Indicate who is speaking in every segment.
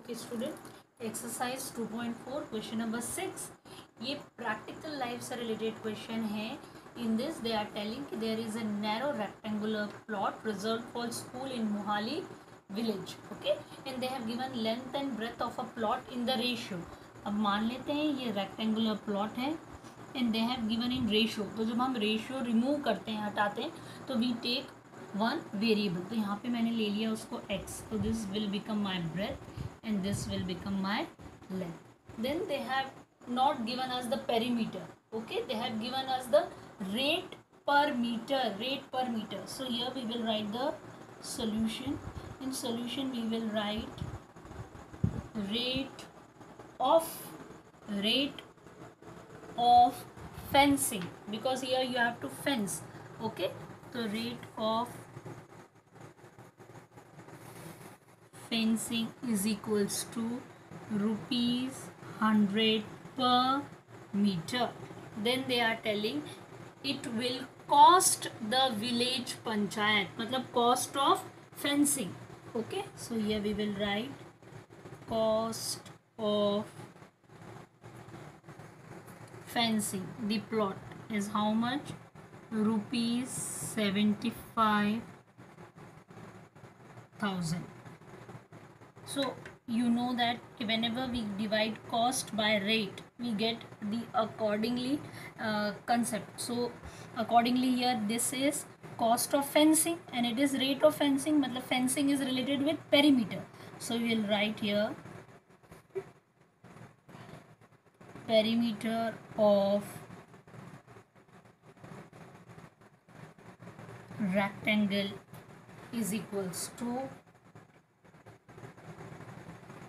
Speaker 1: Okay student, exercise 2.4 question number 6 ये practical life से related question है. In this they are telling कि there is a narrow rectangular plot reserve for school in Mohali village. Okay, and they have given length and breadth of a plot in the ratio. अब मान लेते हैं ये rectangular plot है and they have given in ratio. तो जब हम ratio remove करते हैं, हटाते हैं, तो वी टेक वन वेरिएबल. तो यहाँ पे मैंने ले लिया उसको x. तो this will become my breath and this will become my length. Then they have not given us the perimeter. Okay, they have given us the rate per meter. So here we will write the solution. In solution we will write rate of fencing, because here you have to fence. Okay, so rate of fencing is equals to rupees 100 per meter. Then they are telling it will cost the village panchayat, मतलब cost of fencing. Okay, so here we will write cost of fencing. The plot is how much? Rupees 75,000. So you know that whenever we divide cost by rate, we get the accordingly concept. So accordingly here this is cost of fencing and it is rate of fencing. मतलब fencing is related with perimeter. So we will write here perimeter of rectangle is equals to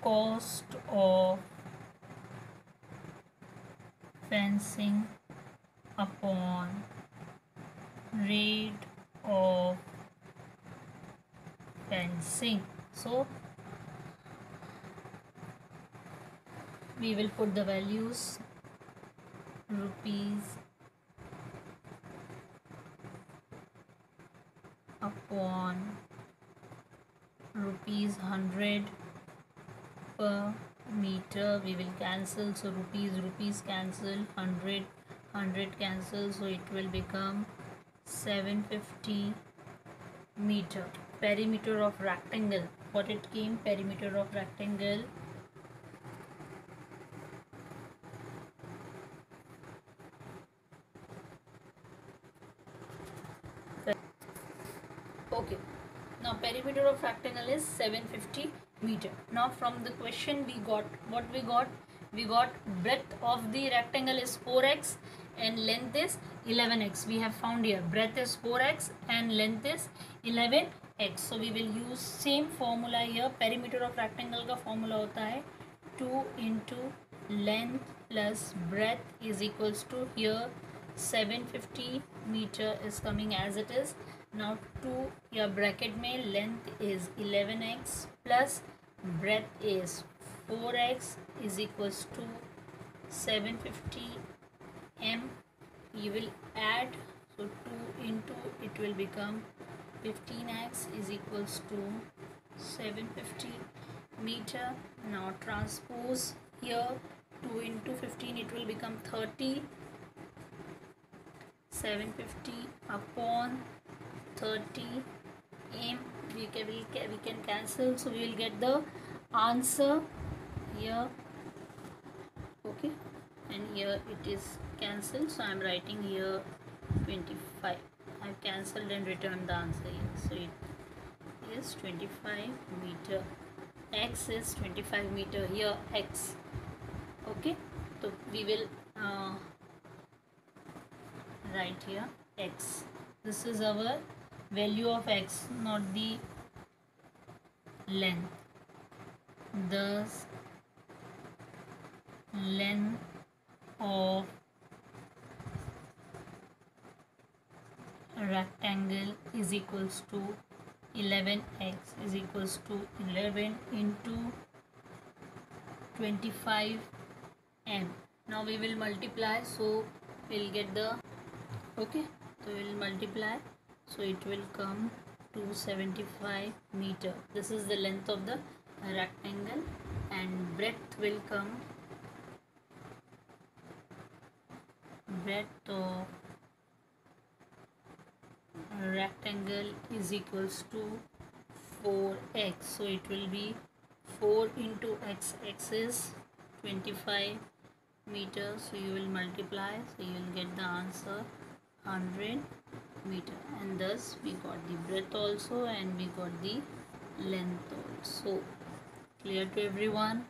Speaker 1: cost of fencing upon rate of fencing. So we will put the values rupees upon rupees 100 per meter. We will cancel, so rupees cancel, 100 cancel, so it will become 750 meter. Perimeter of rectangle, what it came? Perimeter of rectangle okay. Now perimeter of rectangle is 750 meter. Now from the question we got what we got? We got breadth of the rectangle is 4x and length is 11x. We have found here breadth is 4x and length is 11x. So we will use same formula here. Perimeter of rectangle का formula होता है 2 into length plus breadth is equals to here 750 meter is coming as it is. Now 2 या bracket में length is 11x plus breadth is 4x is equals to 750 m. You will add, so 2 into it will become 15x is equals to 750 meter. Now transpose here 2 into 15 it will become 30. 750 upon 30 m we can cancel, so we will get the answer here. Okay, and here it is cancelled, so I am writing here 25. I have cancelled and returned the answer here, so it is 25 meter. X is 25 meter here, x. Okay, so we will write here x. This is our value of x, not the length. Thus length of rectangle is equals to 11x is equals to 11 into 25 m. Now we will multiply, so we'll get the okay, so we will multiply, so it will come to 75 meter. This is the length of the rectangle and breadth will come, breadth of rectangle is equals to 4x, so it will be 4 into x, x is 25 meters, so you will multiply, so you will get the answer 100 meter, and thus we got the breadth also and we got the length also. Clear to everyone?